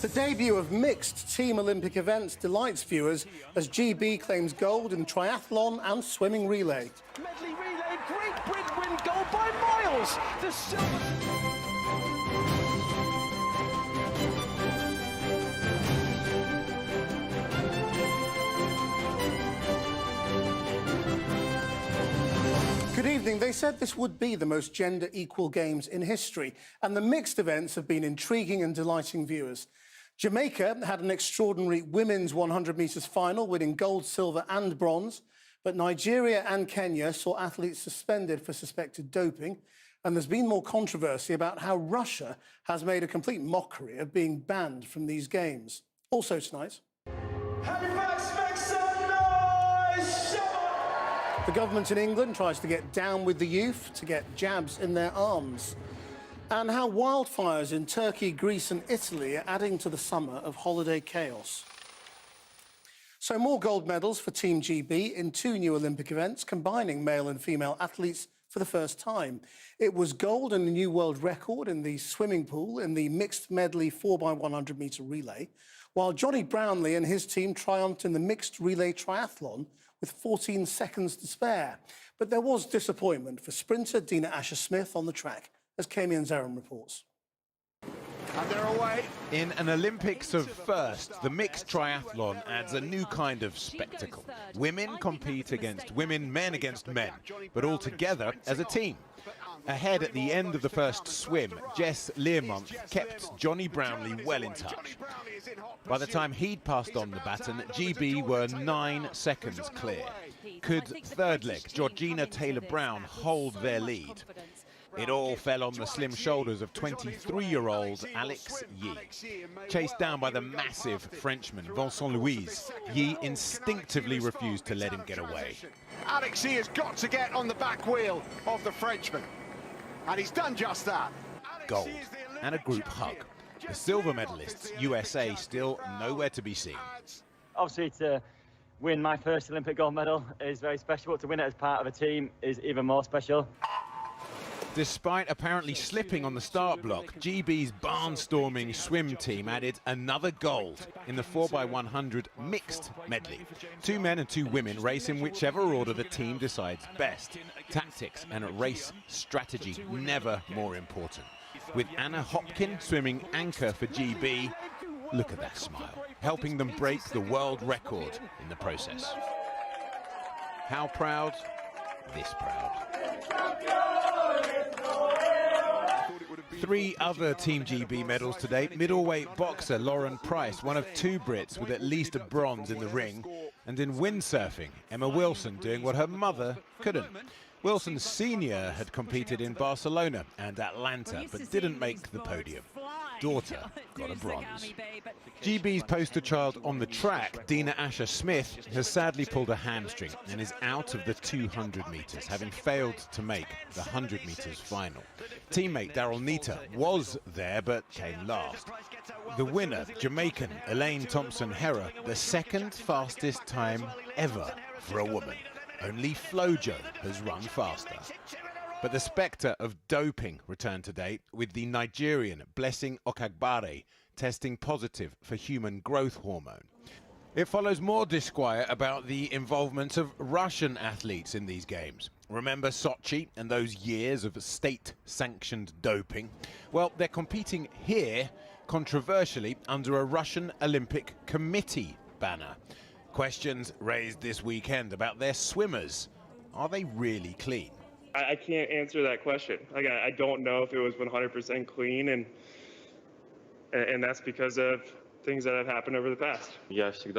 The debut of mixed team Olympic events delights viewers as GB claims gold in triathlon and swimming relay. Medley relay, Great Britain win gold by miles. The silver. Good evening. They said this would be the most gender-equal games in history, and the mixed events have been intriguing and delighting viewers. Jamaica had an extraordinary women's 100 metres final, winning gold, silver and bronze. But Nigeria and Kenya saw athletes suspended for suspected doping. And there's been more controversy about how Russia has made a complete mockery of being banned from these games. Also tonight, the government in England tries to get down with the youth to get jabs in their arms. And how wildfires in Turkey, Greece and Italy are adding to the summer of holiday chaos. So more gold medals for Team GB in 2 new Olympic events, combining male and female athletes for the first time. It was gold and a new world record in the swimming pool in the mixed medley 4x100 metre relay, while Johnny Brownlee and his team triumphed in the mixed relay triathlon with 14 seconds to spare. But there was disappointment for sprinter Dina Asher-Smith on the track, as Kamian Zaram reports. And they're away. In an Olympics of firsts, the mixed triathlon adds a new kind of spectacle. Women compete against women, men against men, but all together as a team. Ahead at the end of the first swim, Jess Learmonth kept Johnny Brownlee well in touch. By the time he'd passed on the baton, GB were 9 seconds clear. Could third leg Georgina Taylor-Brown hold their lead? It all fell on the slim shoulders of 23-year-old Alex Yi. Chased down by the massive Frenchman Vincent Louise, Yi instinctively refused to let him get away. Alex Yi has got to get on the back wheel of the Frenchman. And he's done just that. Gold and a group hug. The silver medalists, USA, still nowhere to be seen. Obviously, to win my first Olympic gold medal is very special, but to win it as part of a team is even more special. Despite apparently slipping on the start block, GB's barnstorming swim team added another gold in the 4x100 mixed medley. 2 men and 2 women race in whichever order the team decides best. Tactics and race strategy never more important. With Anna Hopkin swimming anchor for GB, look at that smile, helping them break the world record in the process. How proud? This proud. 3 other Team GB medals today. Middleweight boxer Lauren Price, one of 2 Brits with at least a bronze in the ring. And in windsurfing, Emma Wilson doing what her mother couldn't. Wilson Sr. had competed in Barcelona and Atlanta, but didn't make the podium. Daughter got a bronze. GB's poster child on the track, Dina Asher-Smith, has sadly pulled a hamstring and is out of the 200 metres, having failed to make the 100 metres final. Teammate Daryl Nita was there, but came last. The winner, Jamaican Elaine Thompson-Herah, the 2nd fastest time ever for a woman. Only Flojo has run faster. But the spectre of doping returned today, with the Nigerian Blessing Okagbare testing positive for human growth hormone. It follows more disquiet about the involvement of Russian athletes in these games. Remember Sochi and those years of state-sanctioned doping? Well, they're competing here, controversially, under a Russian Olympic Committee banner. Questions raised this weekend about their swimmers. Are they really clean? I can't answer that question. Like, I don't know if it was 100% clean, and that's because of things that have happened over the past. Evgeny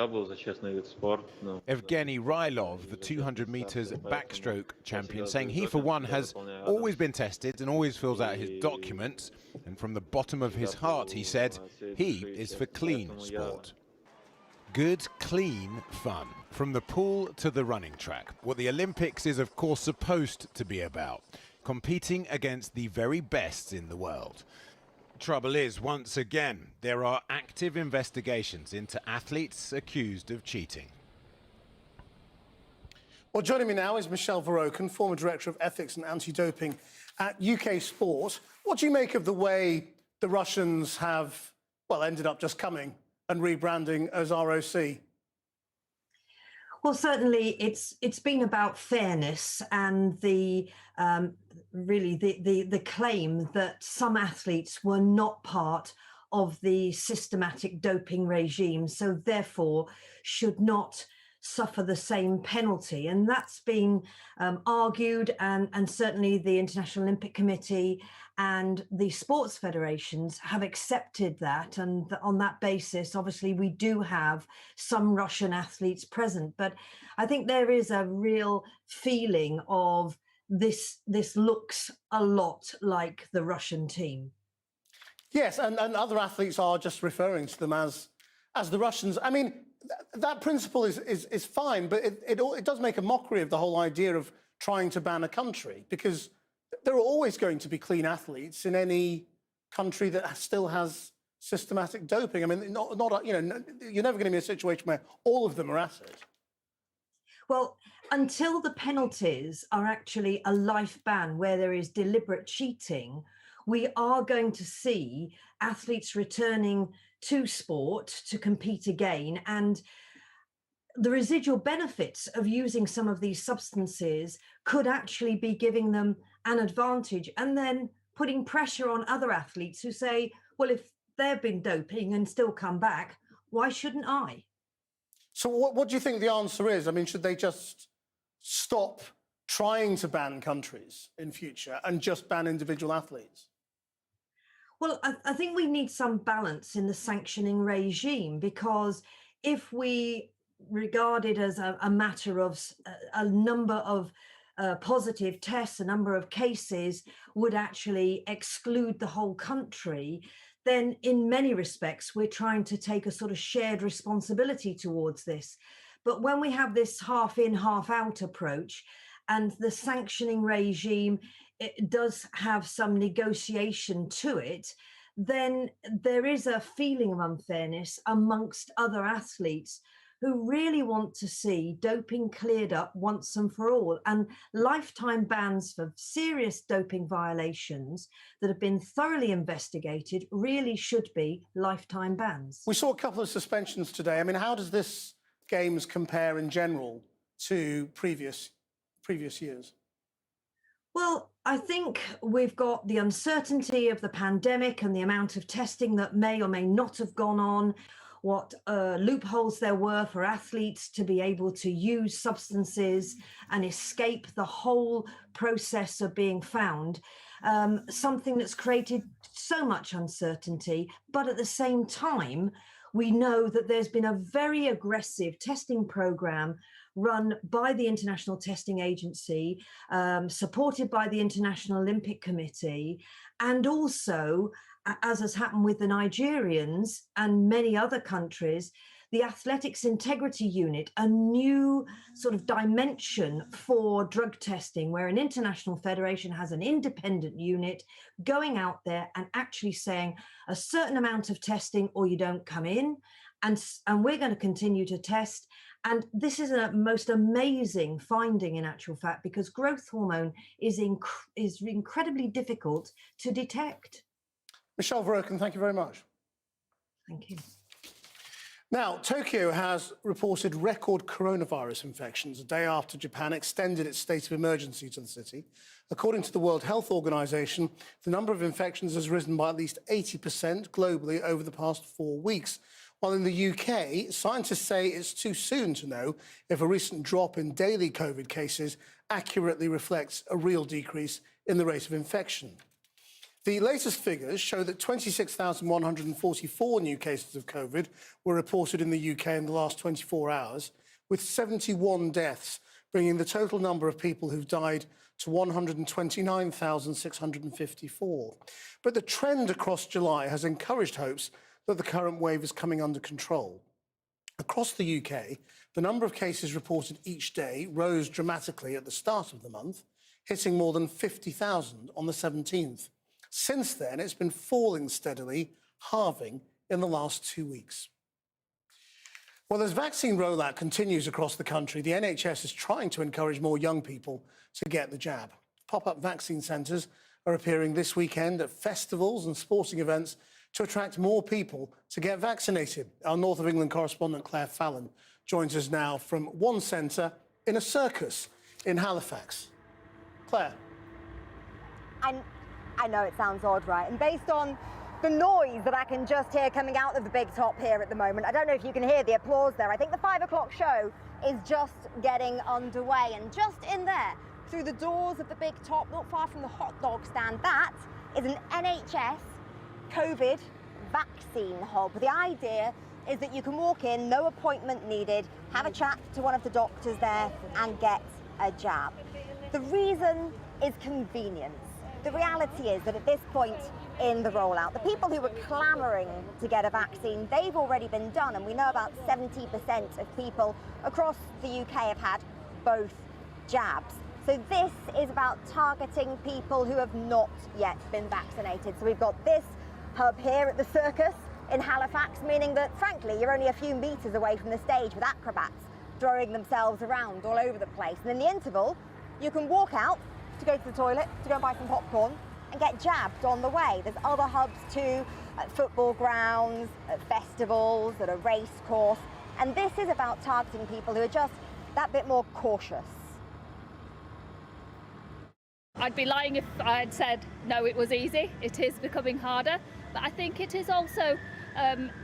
Rylov, the 200 meters backstroke champion, saying he for one has always been tested and always fills out his documents, and from the bottom of his heart he said he is for clean sport. Good, clean fun. From the pool to the running track. What the Olympics is, of course, supposed to be about. Competing against the very best in the world. Trouble is, once again, there are active investigations into athletes accused of cheating. Well, joining me now is Michelle Verroken, former Director of Ethics and Anti-Doping at UK Sport. What do you make of the way the Russians have well, ended up just coming and rebranding as ROC? Well, certainly it's been about fairness and the really the claim that some athletes were not part of the systematic doping regime, so therefore should not suffer the same penalty. And that's been argued, and certainly the International Olympic Committee and the sports federations have accepted that. And on that basis, obviously, we do have some Russian athletes present. But I think there is a real feeling of this looks a lot like the Russian team. Yes, and other athletes are just referring to them as the Russians. I mean, that principle is fine, but it does make a mockery of the whole idea of trying to ban a country, because there are always going to be clean athletes in any country that still has systematic doping. I mean, not you know, you're never going to be in a situation where all of them are at it. Well, until the penalties are actually a life ban where there is deliberate cheating, we are going to see athletes returning to sport to compete again, and the residual benefits of using some of these substances could actually be giving them an advantage, and then putting pressure on other athletes who say, well, if they've been doping and still come back, why shouldn't I? So what do you think the answer is? I mean, should they just stop trying to ban countries in future and just ban individual athletes? Well, I think we need some balance in the sanctioning regime, because if we regard it as a matter of a number of positive tests, a number of cases would actually exclude the whole country, then in many respects, we're trying to take a sort of shared responsibility towards this. But when we have this half in, half out approach, and the sanctioning regime, it does have some negotiation to it, then there is a feeling of unfairness amongst other athletes who really want to see doping cleared up once and for all. And lifetime bans for serious doping violations that have been thoroughly investigated really should be lifetime bans. We saw a couple of suspensions today. I mean, how does this Games compare in general to previous years? Well, I think we've got the uncertainty of the pandemic and the amount of testing that may or may not have gone on, what loopholes there were for athletes to be able to use substances and escape the whole process of being found, something that's created so much uncertainty. But at the same time, we know that there's been a very aggressive testing program run by the International Testing Agency, supported by the International Olympic Committee, and also, as has happened with the Nigerians and many other countries, the Athletics Integrity Unit, a new sort of dimension for drug testing, where an international federation has an independent unit going out there and actually saying a certain amount of testing or you don't come in, and we're going to continue to test. And this is a most amazing finding in actual fact, because growth hormone is incredibly difficult to detect. Michelle Vroken, thank you very much. Thank you. Now, Tokyo has reported record coronavirus infections a day after Japan extended its state of emergency to the city. According to the World Health Organization, the number of infections has risen by at least 80% globally over the past 4 weeks. While in the UK, scientists say it's too soon to know if a recent drop in daily COVID cases accurately reflects a real decrease in the rate of infection. The latest figures show that 26,144 new cases of COVID were reported in the UK in the last 24 hours, with 71 deaths, bringing the total number of people who've died to 129,654. But the trend across July has encouraged hopes that the current wave is coming under control. Across the UK, the number of cases reported each day rose dramatically at the start of the month, hitting more than 50,000 on the 17th. Since then, it's been falling steadily, halving in the last 2 weeks. Well, as vaccine rollout continues across the country, the NHS is trying to encourage more young people to get the jab. Pop-up vaccine centres are appearing this weekend at festivals and sporting events to attract more people to get vaccinated. Our North of England correspondent Claire Fallon joins us now from one centre in a circus in Halifax. Claire. I know it sounds odd, right? And based on the noise that I can just hear coming out of the big top here at the moment, I don't know if you can hear the applause there. I think the 5 o'clock show is just getting underway. And just in there, through the doors of the big top, not far from the hot dog stand, that is an NHS COVID vaccine hub. The idea is that you can walk in, no appointment needed, have a chat to one of the doctors there and get a jab. The reason is convenience. The reality is that at this point in the rollout, the people who were clamouring to get a vaccine, they've already been done, and we know about 70% of people across the UK have had both jabs. So this is about targeting people who have not yet been vaccinated. So we've got this hub here at the circus in Halifax, meaning that, frankly, you're only a few metres away from the stage with acrobats throwing themselves around all over the place. And in the interval, you can walk out to go to the toilet, to go and buy some popcorn and get jabbed on the way. There's other hubs too, at football grounds, at festivals, at a race course. And this is about targeting people who are just that bit more cautious. I'd be lying if I'd said, no, it was easy. It is becoming harder. But I think it is also,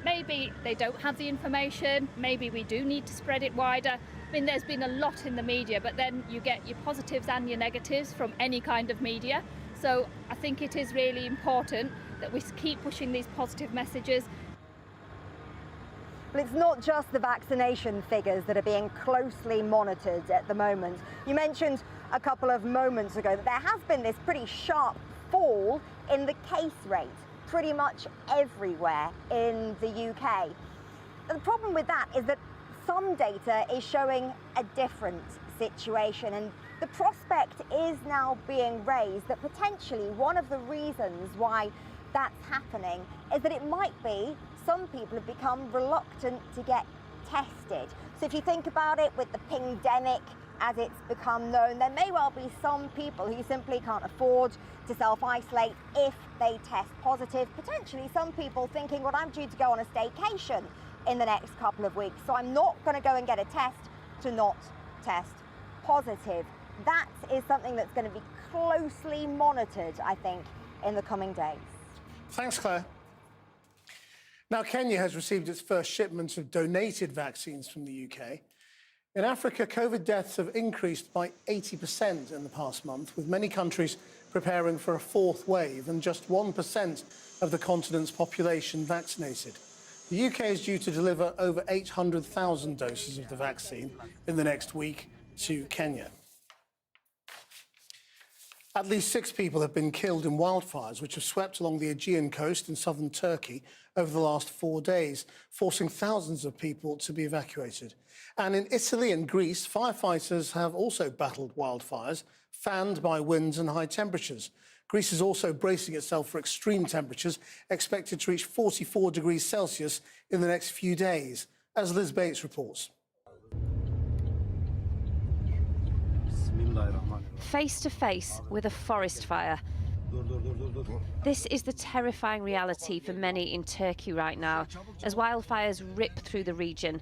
maybe they don't have the information. Maybe we do need to spread it wider. I mean, there's been a lot in the media, but then you get your positives and your negatives from any kind of media. So I think it is really important that we keep pushing these positive messages. But it's not just the vaccination figures that are being closely monitored at the moment. You mentioned a couple of moments ago that there has been this pretty sharp fall in the case rate pretty much everywhere in the UK. The problem with that is that some data is showing a different situation, and the prospect is now being raised that potentially one of the reasons why that's happening is that it might be some people have become reluctant to get tested. So if you think about it, with the pingdemic as it's become known, there may well be some people who simply can't afford to self-isolate if they test positive. Potentially some people thinking, well, I'm due to go on a staycation in the next couple of weeks, so I'm not going to go and get a test to not test positive. That is something that's going to be closely monitored, I think, in the coming days. Thanks, Claire. Now, Kenya has received its first shipments of donated vaccines from the UK. In Africa, COVID deaths have increased by 80% in the past month, with many countries preparing for a fourth wave and just 1% of the continent's population vaccinated. The UK is due to deliver over 800,000 doses of the vaccine in the next week to Kenya. At least 6 people have been killed in wildfires which have swept along the Aegean coast in southern Turkey over the last 4 days, forcing thousands of people to be evacuated. And in Italy and Greece, firefighters have also battled wildfires, fanned by winds and high temperatures. Greece is also bracing itself for extreme temperatures, expected to reach 44 degrees Celsius in the next few days, as Liz Bates reports. Face to face with a forest fire. This is the terrifying reality for many in Turkey right now, as wildfires rip through the region.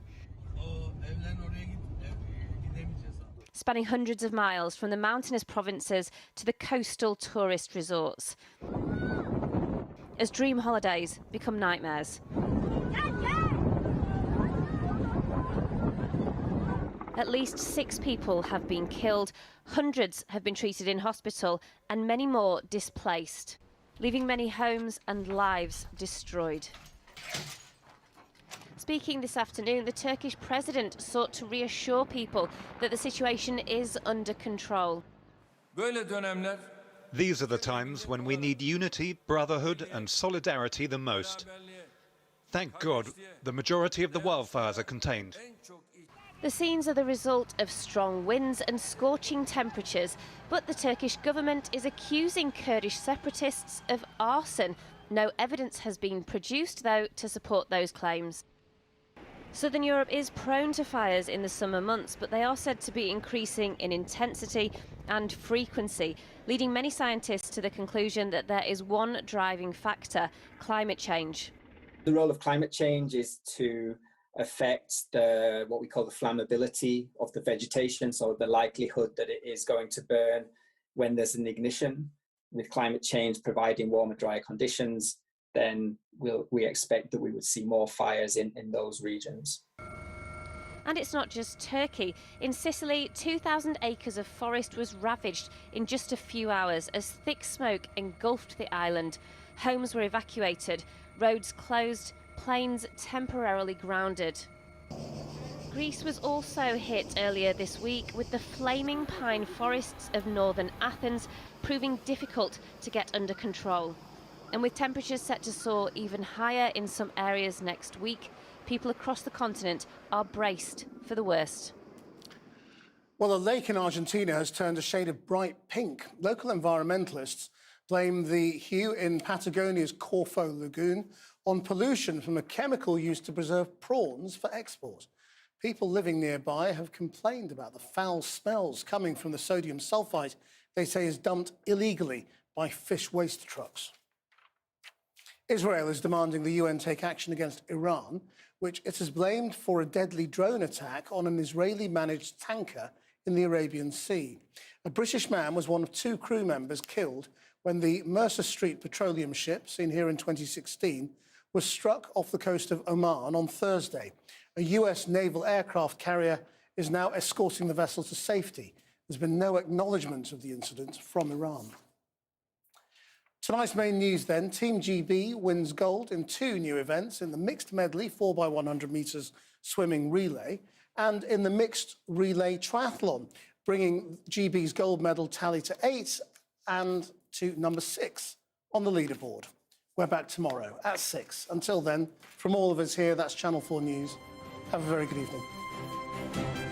Spanning hundreds of miles from the mountainous provinces to the coastal tourist resorts, as dream holidays become nightmares. At least 6 people have been killed, hundreds have been treated in hospital, and many more displaced, leaving many homes and lives destroyed. Speaking this afternoon, the Turkish president sought to reassure people that the situation is under control. These are the times when we need unity, brotherhood and solidarity the most. Thank God, the majority of the wildfires are contained. The scenes are the result of strong winds and scorching temperatures, but the Turkish government is accusing Kurdish separatists of arson. No evidence has been produced, though, to support those claims. Southern Europe is prone to fires in the summer months, but they are said to be increasing in intensity and frequency. leading many scientists to the conclusion that there is one driving factor: climate change. The role of climate change is to affect what we call the flammability of the vegetation, so the likelihood that it is going to burn when there's an ignition. With climate change providing warmer, drier conditions, then we expect that we would see more fires in those regions. And it's not just Turkey. In Sicily, 2,000 acres of forest was ravaged in just a few hours as thick smoke engulfed the island. Homes were evacuated, roads closed, planes temporarily grounded. Greece was also hit earlier this week, with the flaming pine forests of northern Athens proving difficult to get under control. And with temperatures set to soar even higher in some areas next week, people across the continent are braced for the worst. Well, a lake in Argentina has turned a shade of bright pink. Local environmentalists blame the hue in Patagonia's Corfo Lagoon on pollution from a chemical used to preserve prawns for export. People living nearby have complained about the foul smells coming from the sodium sulfite they say is dumped illegally by fish waste trucks. Israel is demanding the UN take action against Iran, which it has blamed for a deadly drone attack on an Israeli-managed tanker in the Arabian Sea. A British man was one of 2 crew members killed when the Mercer Street petroleum ship, seen here in 2016, was struck off the coast of Oman on Thursday. A US naval aircraft carrier is now escorting the vessel to safety. There's been no acknowledgement of the incident from Iran. Tonight's main news then, Team GB wins gold in 2 new events, in the mixed medley 4x100 metres swimming relay and in the mixed relay triathlon, bringing GB's gold medal tally to 8 and to number 6 on the leaderboard. We're back tomorrow at 6. Until then, from all of us here, that's Channel 4 News. Have a very good evening.